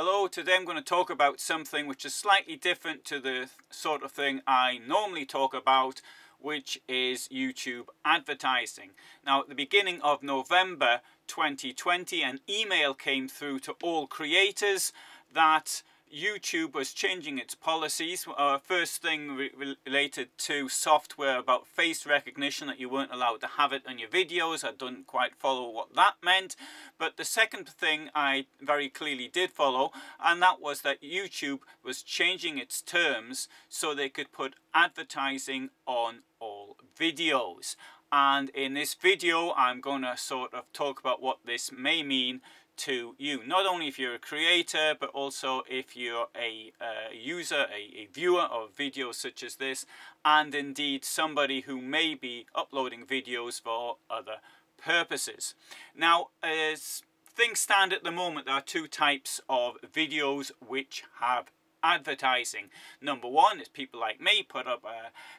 Hello, today I'm going to talk about something which is slightly different to the sort of thing I normally talk about, which is YouTube advertising. Now, at the beginning of November 2020, an email came through to all creators that YouTube was changing its policies. First thing related to software about face recognition, that you weren't allowed to have it on your videos. I didn't quite follow what that meant. But the second thing I very clearly did follow, and that was that YouTube was changing its terms so they could put advertising on all videos. And in this video, I'm going to sort of talk about what this may mean to you, not only if you're a creator, but also if you're a user, a viewer of videos such as this, and indeed somebody who may be uploading videos for other purposes. Now, as things stand at the moment, there are two types of videos which have advertising. Number one is people like me put up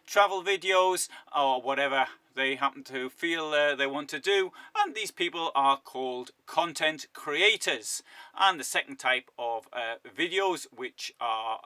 travel videos or whatever they happen to feel they want to do, and these people are called content creators. And the second type of videos which are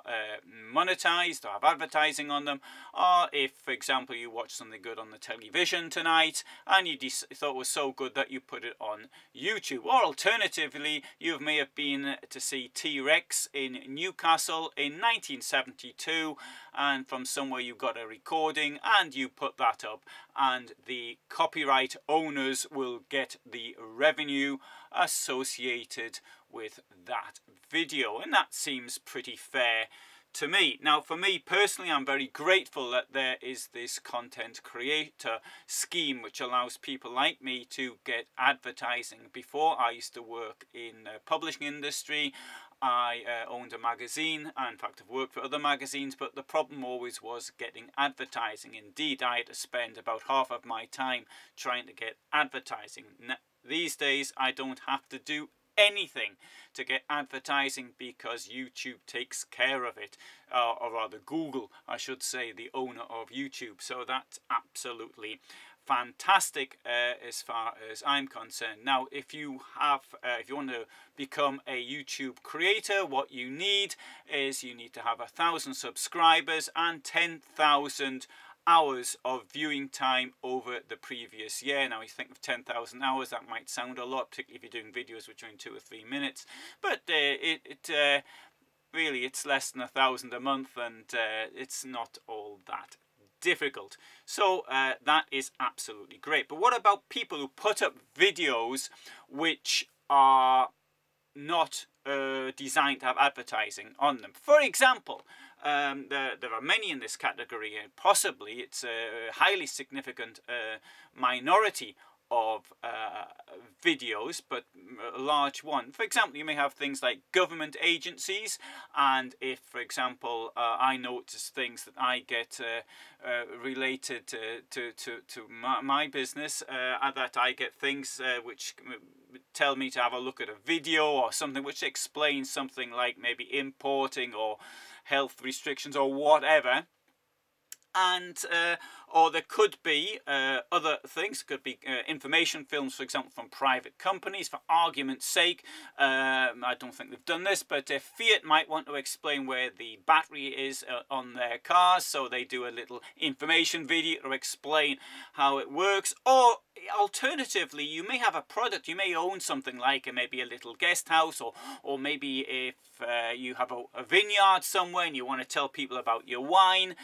monetized or have advertising on them are if, for example, you watch something good on the television tonight and you thought it was so good that you put it on YouTube. Or alternatively, you may have been to see T-Rex in Newcastle in 1972, and from somewhere you got a recording and you put that up, and the copyright owners will get the revenue associated with that video. And that seems pretty fair to me. Now, for me personally, I'm very grateful that there is this content creator scheme which allows people like me to get advertising. Before, I used to work in the publishing industry. I owned a magazine, and in fact I've worked for other magazines, but the problem always was getting advertising. Indeed, I had to spend about half of my time trying to get advertising. These days I don't have to do anything to get advertising because YouTube takes care of it, or rather Google, I should say, the owner of YouTube. So that's absolutely fantastic as far as I'm concerned. Now, if you want to become a YouTube creator, what you need is you need to have 1,000 subscribers and 10,000 hours of viewing time over the previous year. Now, you think of 10,000 hours, that might sound a lot, particularly if you're doing videos which are in 2 or 3 minutes, but really it's less than 1,000 a month, and it's not all that difficult. So that is absolutely great. But what about people who put up videos which are not designed to have advertising on them? For example, there are many in this category, and possibly it's a highly significant minority of videos, but a large one. For example, you may have things like government agencies, and if, for example, I notice things that I get related to my business, that I get things which tell me to have a look at a video or something which explains something like maybe importing or health restrictions or whatever. And or there could be other things. Could be information films, for example, from private companies. For argument's sake, I don't think they've done this, but Fiat might want to explain where the battery is on their cars, so they do a little information video to explain how it works. Or alternatively, you may have a product, you may own something like maybe a little guest house, or maybe if you have a vineyard somewhere and you want to tell people about your wine,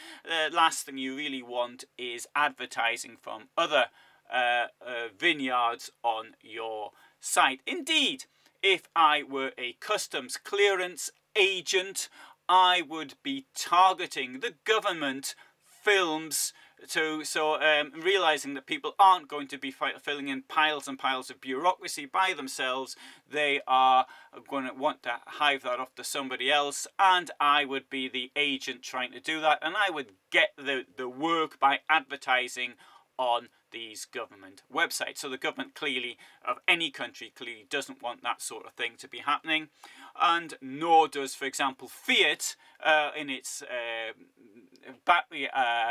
last thing you really want is advertising from other vineyards on your site. Indeed, if I were a customs clearance agent, I would be targeting the government films realizing that people aren't going to be filling in piles and piles of bureaucracy by themselves. They are going to want to hive that off to somebody else, and I would be the agent trying to do that, and I would get the work by advertising on these government websites. So the government clearly, of any country, clearly doesn't want that sort of thing to be happening, and nor does, for example, Fiat in its battery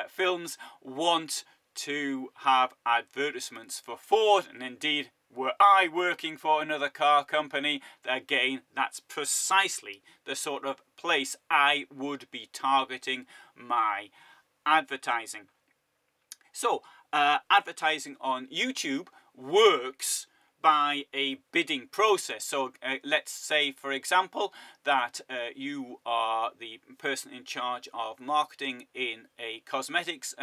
films want to have advertisements for Ford, and indeed were I working for another car company, again, that's precisely the sort of place I would be targeting my advertising. So, advertising on YouTube works by a bidding process. So let's say, for example, that you are the person in charge of marketing in a cosmetics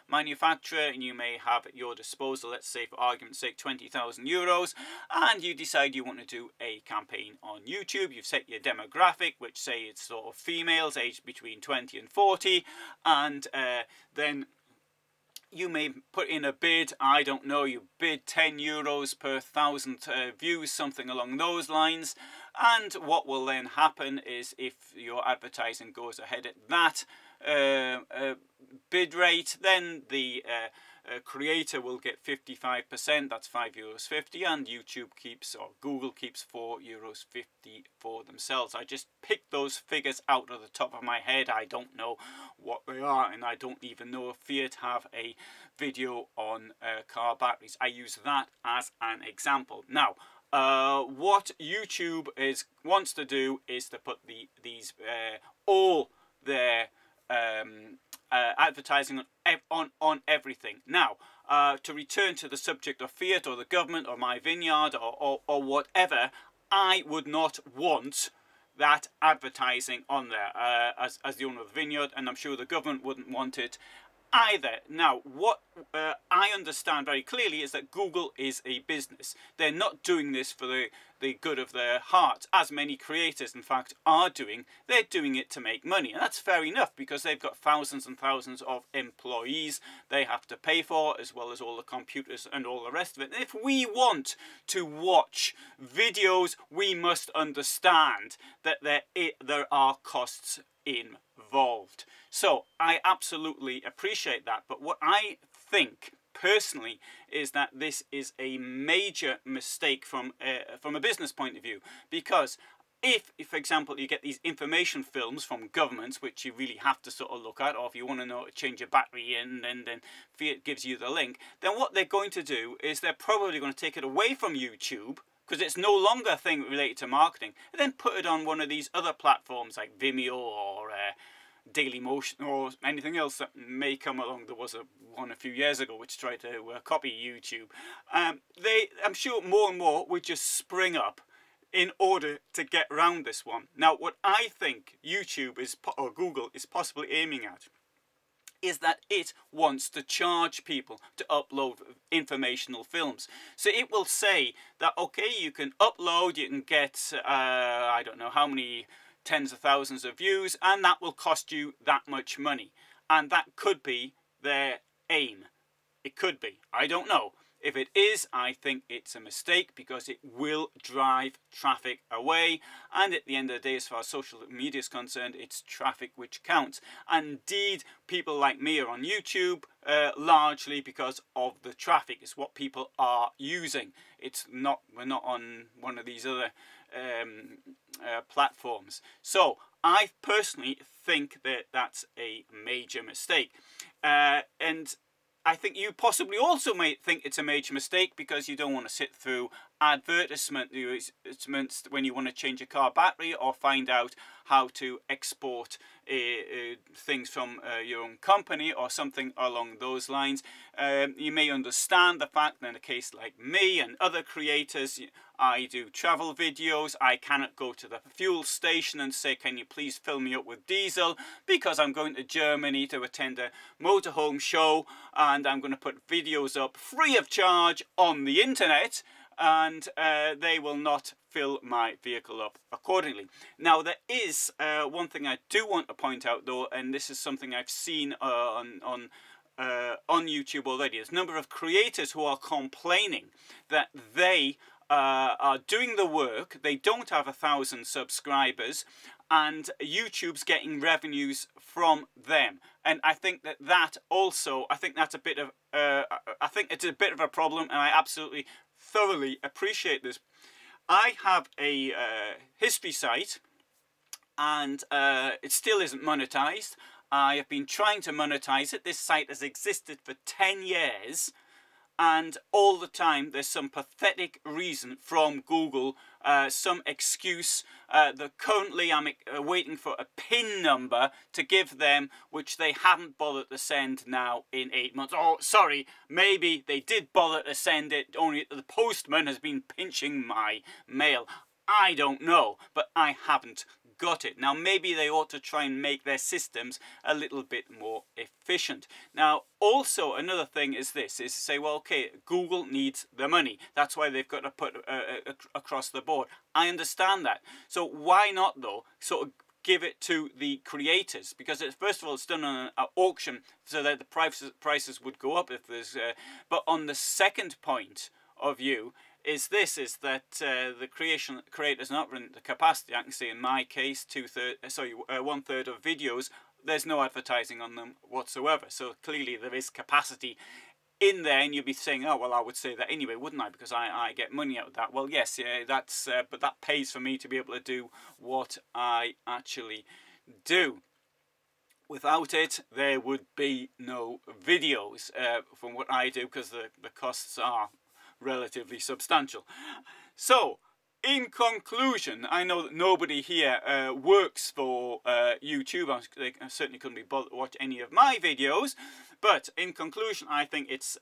manufacturer, and you may have at your disposal, let's say for argument's sake, €20,000, and you decide you want to do a campaign on YouTube. You've set your demographic, which say it's sort of females aged between 20 and 40, and then you may put in a bid. I don't know, you bid €10 per 1,000 views, something along those lines. And what will then happen is, if your advertising goes ahead at that bid rate, then the creator will get 55%, that's €5.50, and YouTube keeps, or Google keeps €4.50 for themselves. I just picked those figures out of the top of my head. I don't know what they are, and I don't even know if Fiat have a video on car batteries. I use that as an example. Now, what YouTube wants to do is to put all their advertising on everything. Now, to return to the subject of Fiat or the government or my vineyard or whatever, I would not want that advertising on there as the owner of the vineyard, and I'm sure the government wouldn't want it either. Now, what I understand very clearly is that Google is a business. They're not doing this for the good of their heart, as many creators in fact are doing. They're doing it to make money, and that's fair enough, because they've got thousands and thousands of employees they have to pay for, as well as all the computers and all the rest of it. And if we want to watch videos, we must understand that there are costs involved. So I absolutely appreciate that, but what I think personally is that this is a major mistake from a business point of view, because if, for example, you get these information films from governments, which you really have to sort of look at, or if you want to know how to change your battery in, and then Fiat gives you the link, then what they're going to do is they're probably going to take it away from YouTube, because it's no longer a thing related to marketing, and then put it on one of these other platforms like Vimeo or Dailymotion or anything else that may come along. There was one a few years ago which tried to copy YouTube. I'm sure more and more would just spring up in order to get around this one. Now, what I think YouTube or Google is possibly aiming at is that it wants to charge people to upload informational films. So it will say that, okay, you can upload, you can get, I don't know how many tens of thousands of views, and that will cost you that much money. And that could be their aim. It could be. I don't know. If it is, I think it's a mistake, because it will drive traffic away. And at the end of the day, as far as social media is concerned, it's traffic which counts. And indeed, people like me are on YouTube largely because of the traffic. It's what people are using. We're not on one of these other platforms. So I personally think that that's a major mistake. And I think you possibly also may think it's a major mistake because you don't want to sit through advertisements when you want to change a car battery or find out how to export things from your own company or something along those lines. You may understand the fact that in a case like me and other creators, I do travel videos. I cannot go to the fuel station and say, can you please fill me up with diesel, because I'm going to Germany to attend a motorhome show and I'm going to put videos up free of charge on the internet, and they will not fill my vehicle up accordingly. Now, there is one thing I do want to point out though, and this is something I've seen on YouTube already. There's a number of creators who are complaining that they are doing the work, they don't have 1,000 subscribers, and YouTube's getting revenues from them. And I think that also, I think that's a bit of, I think it's a bit of a problem, and I absolutely thoroughly appreciate this. I have a history site, and it still isn't monetized. I have been trying to monetize it. This site has existed for 10 years, and all the time there's some pathetic reason from Google, some excuse that currently I'm waiting for a PIN number to give them, which they haven't bothered to send now in 8 months. Oh, sorry, maybe they did bother to send it, only the postman has been pinching my mail. I don't know, but I haven't got it. Now, maybe they ought to try and make their systems a little bit more efficient. Now, also another thing is this, is to say, well, okay, Google needs the money. That's why they've got to put across the board. I understand that. So why not, though, sort of give it to the creators? Because first of all, it's done on an auction so that the prices would go up if there's... but on the second point of view, is that the creators not run the capacity. I can see in my case, 1/3 of videos, there's no advertising on them whatsoever. So clearly there is capacity in there, and you'd be saying, oh well, I would say that anyway, wouldn't I? Because I get money out of that. Well, yes, yeah, that's but that pays for me to be able to do what I actually do. Without it, there would be no videos from what I do, because the costs are relatively substantial. So, in conclusion, I know that nobody here works for YouTube. They certainly couldn't be bothered to watch any of my videos. But in conclusion, I think it's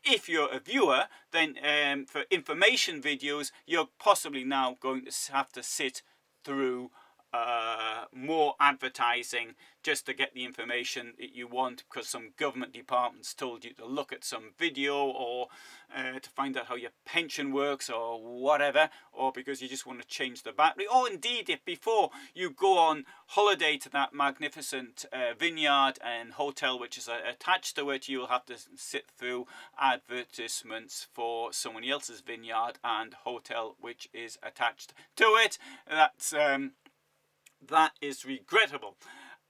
if you're a viewer, then for information videos, you're possibly now going to have to sit through more advertising just to get the information that you want, because some government departments told you to look at some video, or to find out how your pension works or whatever, or because you just want to change the battery, or indeed if before you go on holiday to that magnificent vineyard and hotel which is attached to it, you'll have to sit through advertisements for someone else's vineyard and hotel which is attached to it. That is regrettable.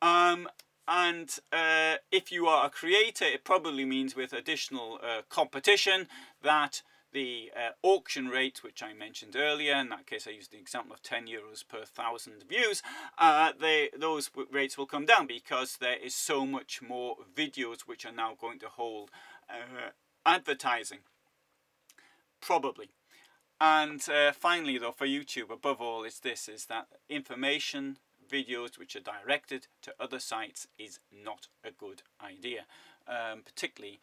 And if you are a creator, it probably means with additional competition that the auction rate, which I mentioned earlier, in that case I used the example of €10 per 1,000 views, those rates will come down because there is so much more videos which are now going to hold advertising. Probably. And finally, though, for YouTube, above all, is that information videos which are directed to other sites is not a good idea, particularly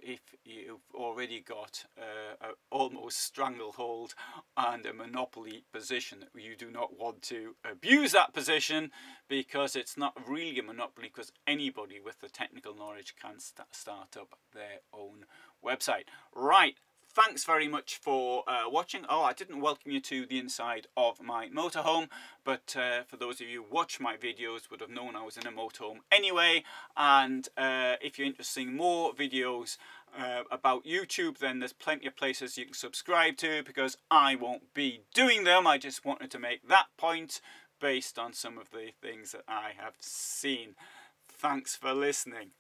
if you've already got a almost stranglehold and a monopoly position. You do not want to abuse that position, because it's not really a monopoly, because anybody with the technical knowledge can start up their own website. Right. Thanks very much for watching. Oh, I didn't welcome you to the inside of my motorhome, but for those of you who watch my videos would have known I was in a motorhome anyway. And if you're interested in more videos about YouTube, then there's plenty of places you can subscribe to, because I won't be doing them. I just wanted to make that point based on some of the things that I have seen. Thanks for listening.